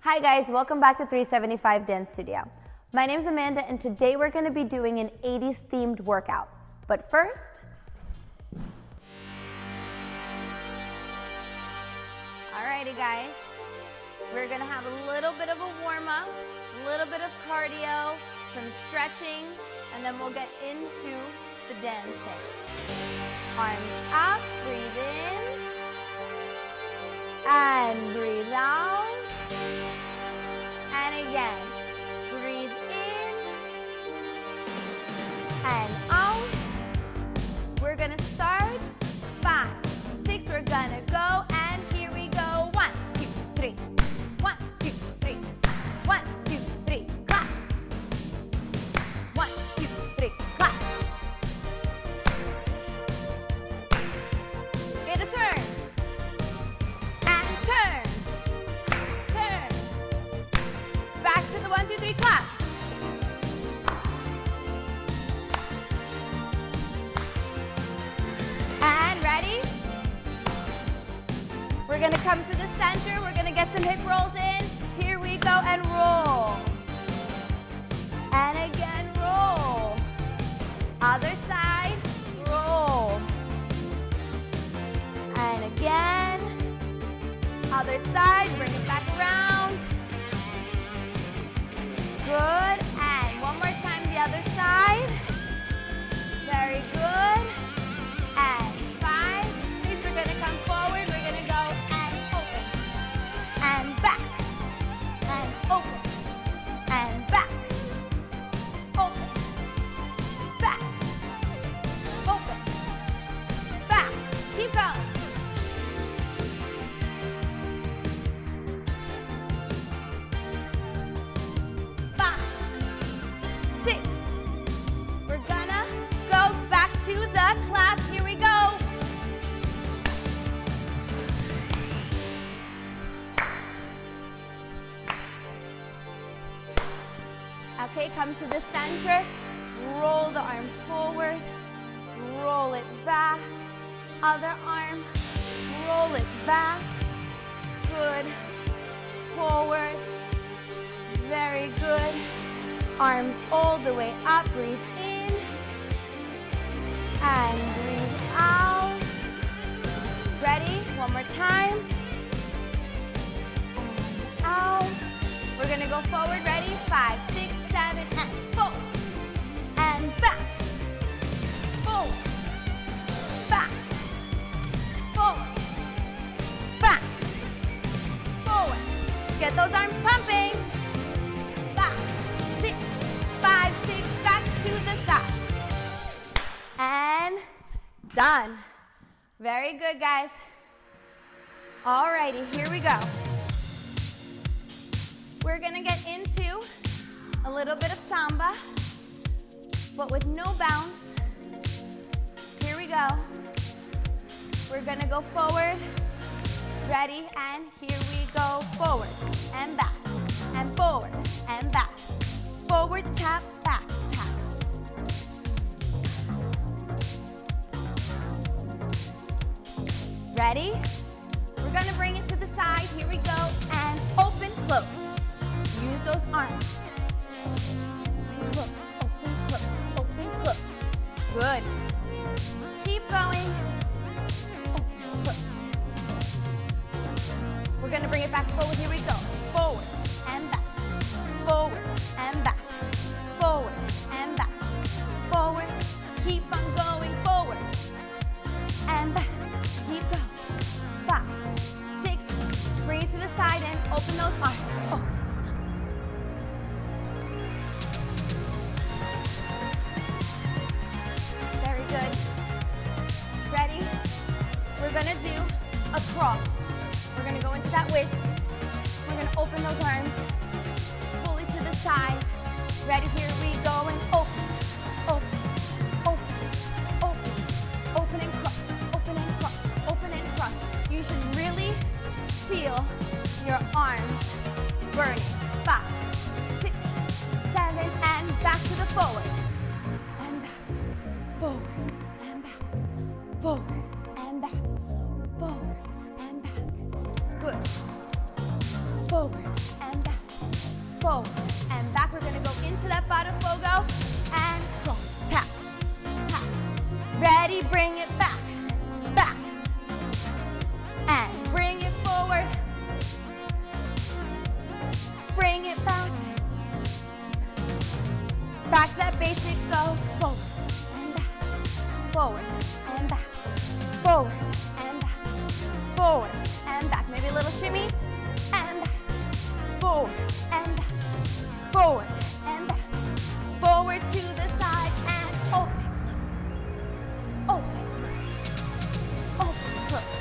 Hi guys, welcome back to 375 Dance Studio. My name is Amanda and today we're going to be doing an 80s themed workout. But first, alrighty guys, we're going to have a little bit of a warm-up, a little bit of cardio, some stretching, and then we'll get into the dancing. Arms up, breathe in, and breathe out. And again, breathe in and out. We're gonna start 5, 6, we're gonna go, and here we go. 1, 2, 3. 1, 2, 3. 1, 2, 3. Clap. 1, 2, 3. Clap. Get a turn. And turn. Turn. Back to the 1, 2, 3, clap. And ready? We're gonna come to the center. We're gonna get some hip rolls in. Here we go, and roll. And again, roll. Other side, roll. And again, other side, bring it back around. Good, and one more time the other side. Very good. And 5, 6, we're gonna come forward. We're gonna go and open, and back, and open, and back, open, back, open, back. Keep going. 5, 6. We're gonna go back to the clap. Here we go. Okay, come to the center. Roll the arm forward. Roll it back. Other arm. Roll it back. Good. Forward. Very good. Arms all the way up. Breathe in. And breathe out. Ready? One more time. And out. We're gonna go forward. Ready? 5, 6, 7, and forward. And back. Forward. Back. Forward. Back. Forward. Get those arms pumping. 5, 6, 5, 6, back to the side. And done. Very good, guys. Alrighty, here we go. We're gonna get into a little bit of Samba, but with no bounce. Here we go. We're gonna go forward. Ready? And here we go. Forward and back, and forward and back. Forward, tap, back, tap. Ready? We're gonna bring it to the side. Here we go. And open, close. Use those arms. Close, open, close, open, close. Good. Keep going. Open, close. We're gonna bring it back forward. Here we go. Forward and back. Forward and back. Forward and back. Forward. Keep on going forward. And back. Keep going. 5, 6. Bring it to the side and open those arms. Oh. Very good. Ready? We're gonna do a cross. We're gonna go into that twist. We're gonna open those arms fully to the side. Ready? Here we go, and open, open, open, open, open and cross, open and cross, open and cross. You should really feel your arms burning. 5, 6, 7, and back to the forward. And back, forward, and back, forward, and back, forward, and back. Good. Forward and forward, and back. We're gonna go into that bada fogo, and cross, tap, tap. Ready, bring it back, back, and bring it forward. Bring it back. Back to that basic, go forward and back, forward and back, forward and back, forward and back. Maybe a little shimmy and back, forward and back, forward and back, forward to the side and open, close, open, close, open, close.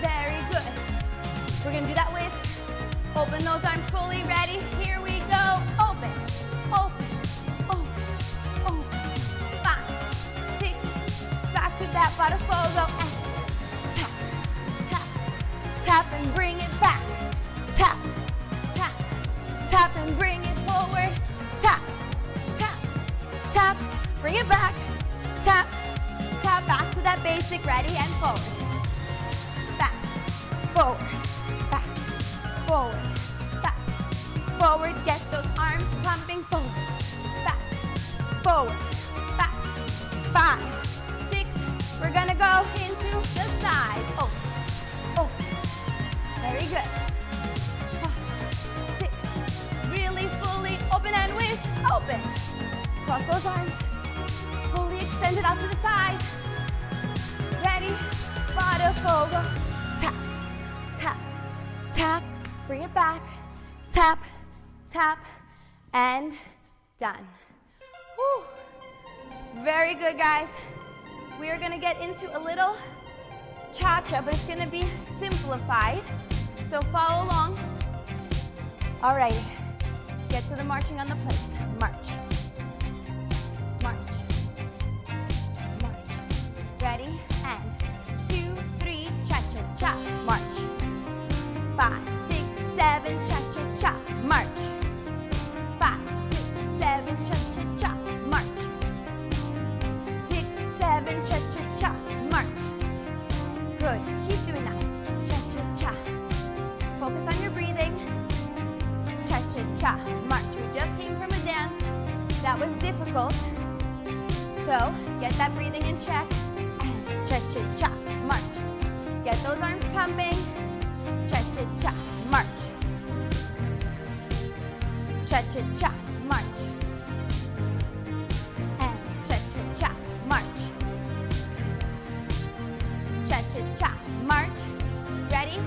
Very good. We're gonna do that waist. Open those arms fully. Ready? Here we go. Open, open. That bada fogo and tap, tap, tap and bring it back. Tap, tap, tap and bring it forward. Tap, tap, tap, bring it back. Tap, tap, back to that basic. Ready and forward. Back, forward, back, forward, back, forward. Get those arms pumping forward. Back, forward, back. 5. We're gonna go into the side. Open, open. Very good. 5, 6. Really fully open and twist. Open. Cross those arms. Fully extended out to the side. Ready? Bada fogo. Tap, tap, tap. Bring it back. Tap, tap, and done. Whew. Very good, guys. We are gonna get into a little cha-cha, but it's gonna be simplified. So follow along. All right, get to the marching on the place. March, march, march. Ready? And 2, 3, cha-cha-cha. March. 5, 6, 7, cha-cha-cha. March. 5, 6, 7, cha-cha-cha. March. 7, cha-cha-cha, march. Good, keep doing that. Cha-cha-cha. Focus on your breathing. Cha-cha-cha, march. We just came from a dance that was difficult. So, get that breathing in check. And cha-cha-cha, march. Get those arms pumping. Cha-cha-cha, march. Cha-cha-cha, march. And cha-cha-cha, march. Cha-cha-cha, march. Ready?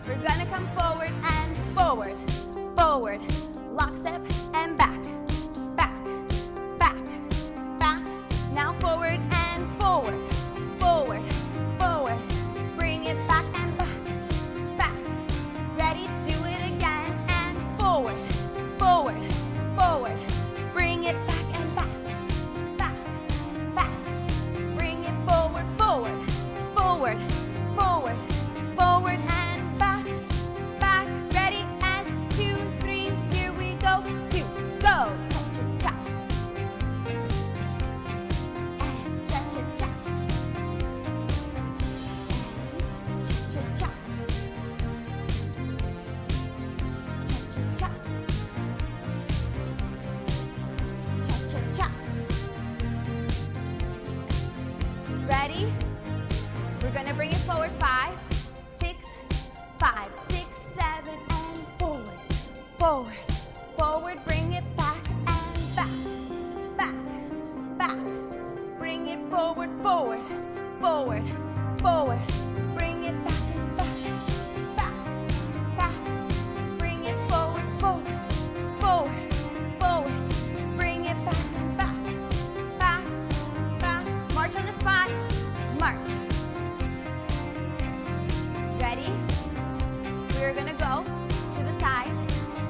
We're gonna come forward and forward, forward. Lockstep and back, back, back, back. Now forward and forward, forward, forward. Bring it back and back, back. Ready? Do it again and forward, forward, forward. Bring it back and back, back, back. Bring it forward, forward. Forward, forward, forward and back, back. Ready? And 2, 3, here we go. 2, go. Cha-cha-cha. And cha-cha-cha. And cha-cha-cha. Cha-cha-cha. Cha-cha-cha. Ready? We're gonna bring it forward. 5, 6, 5, 6, 7, and forward, forward, forward. Bring it back and back, back, back. Bring it forward, forward, forward, forward. Bring it back and back, back, back. Bring it forward, forward, forward, forward. Bring it back and back, back, back. March on the spot. March. Ready? We're gonna go to the side.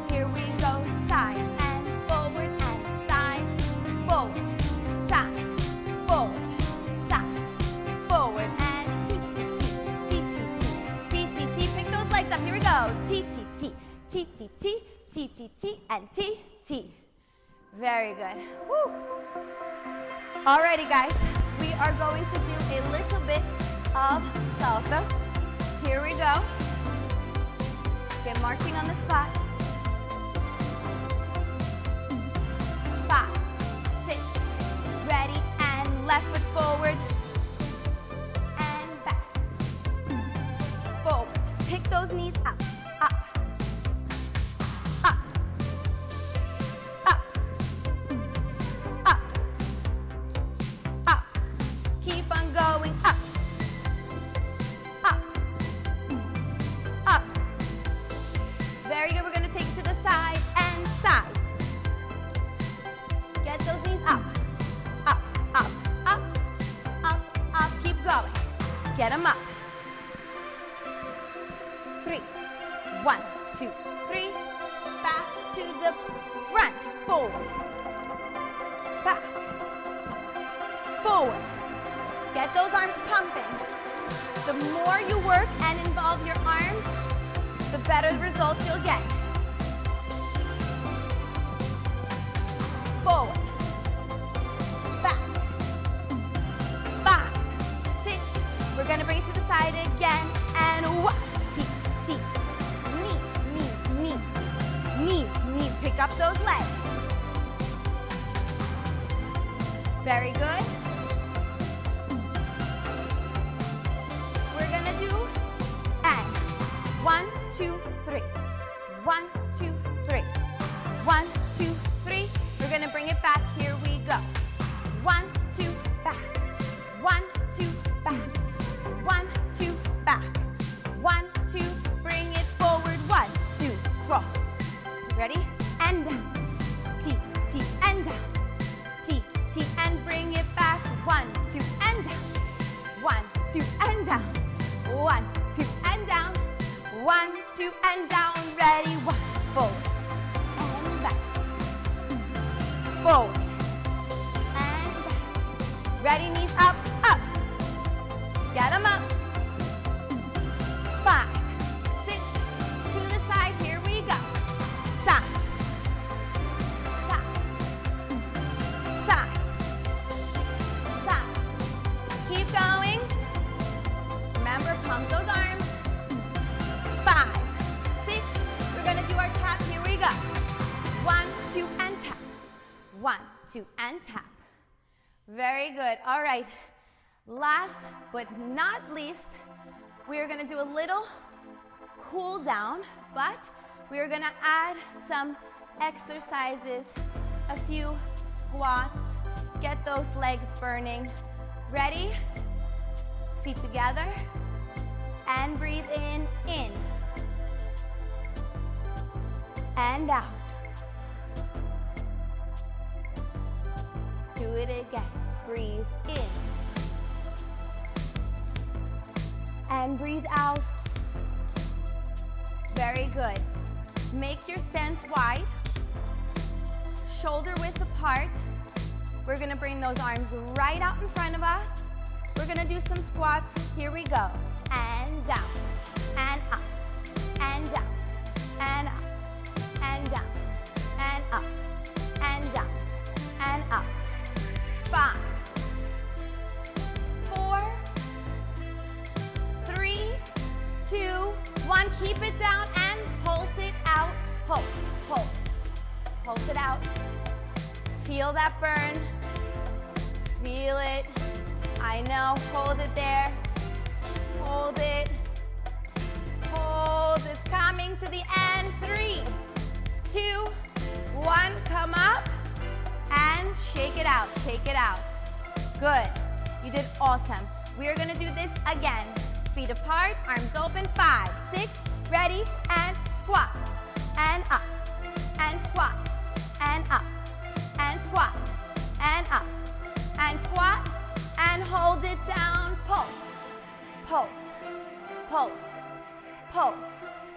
Here we go. Side and forward and side, forward, side, forward, side, forward and T-T-T. Pick those legs up. Here we go. T-T-T, T-T-T, T-T-T, and T-T. Very good. Woo. Alrighty, guys. We are going to do a little bit of salsa. Here we go. Get marching on the spot. Take it to the side and side. Get those knees up, up, up, up, up, up. Keep going. Get them up. 3, 1, 2, 3. Back to the front. Forward. Back. Forward. Get those arms pumping. The more you work and involve your arms, the better results you'll get. Forward. Back. 5, 6. We're going to bring it to the side again. And 1. T, T. Knees, knees, knees. Knees, knees. Pick up those legs. Very good. We're going to do and 1, 2, 3. 1, 2, 3. 1, 2, 3. We're going to bring it back. Here we go. 1, 2, back. 1, 2, back. 1, 2, back. 1, 2, bring it forward. 1, 2, cross. Ready? And down. T, T, and down. T, T, and bring it back. 1, 2, and down. 1, 2, and down. 1, 2, and down. 1, 2, and down. Ready? 1, forward. And back. Forward. And back. Ready? Knees up, up. Get them up. 5, 6. To the side. Here we go. Side. Side. Side. Side. Keep going. Remember, pump those arms. 5, 6. We're going to do our tap. Here we go. 1, 2, and tap. 1, 2, and tap. Very good. All right. Last but not least, we are going to do a little cool down, but we are going to add some exercises, a few squats, get those legs burning. Ready? Feet together, and breathe in, and out. Do it again. Breathe in, and breathe out. Very good. Make your stance wide, shoulder width apart. We're gonna bring those arms right out in front of us. We're gonna do some squats. Here we go. And down, and up, and down, and up, and down, and up, and down, and up. 5, 4, 3, 2, 1. Keep it down and pulse it out. Pulse, pulse, pulse it out. Feel that burn. Feel it. I know. Hold it there. Hold it. Hold. It's coming to the end. 3, 2, 1. Come up and shake it out. Shake it out. Good. You did awesome. We are going to do this again. Feet apart, arms open. 5, 6. Ready? And squat. And up. And squat. And up. And squat. And up. And squat. And hold it down. Pulse. Pulse. Pulse. Pulse.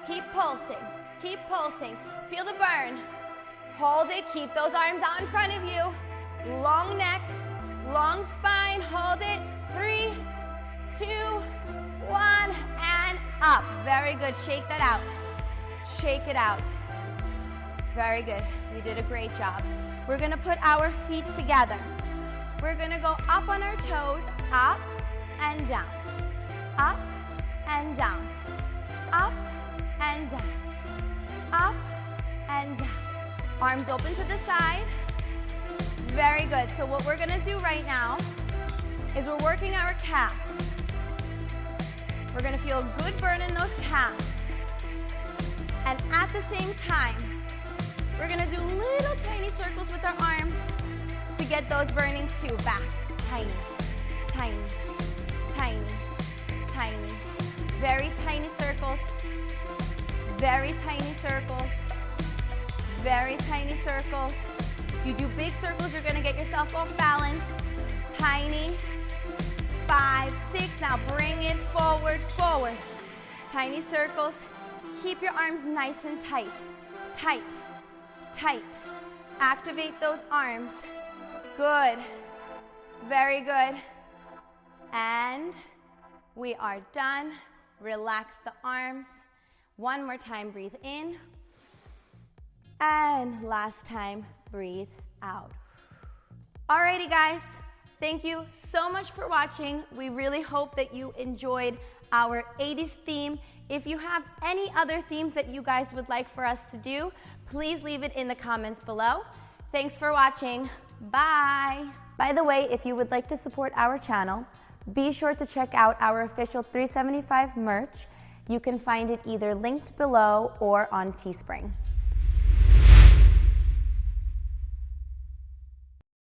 Keep pulsing. Keep pulsing. Feel the burn. Hold it. Keep those arms out in front of you. Long neck. Long spine. Hold it. 3, 2, 1. And up. Very good. Shake that out. Shake it out. Very good. You did a great job. We're going to put our feet together. We're going to go up on our toes, up and down, up and down, up and down, up and down. Arms open to the side. Very good. So what we're going to do right now is we're working our calves. We're going to feel a good burn in those calves. And at the same time, we're going to do little tiny circles with our arms to get those burning too. Back. Tiny, tiny, tiny, tiny. Very tiny circles. Very tiny circles. Very tiny circles. If you do big circles, you're gonna get yourself off balance. Tiny, 5, 6, now bring it forward, forward. Tiny circles. Keep your arms nice and tight. Tight, tight. Activate those arms. Good, very good. And we are done. Relax the arms. One more time, breathe in. And last time, breathe out. Alrighty guys, thank you so much for watching. We really hope that you enjoyed our 80s theme. If you have any other themes that you guys would like for us to do, please leave it in the comments below. Thanks for watching. Bye. By the way, if you would like to support our channel, be sure to check out our official 375 merch. You can find it either linked below or on Teespring.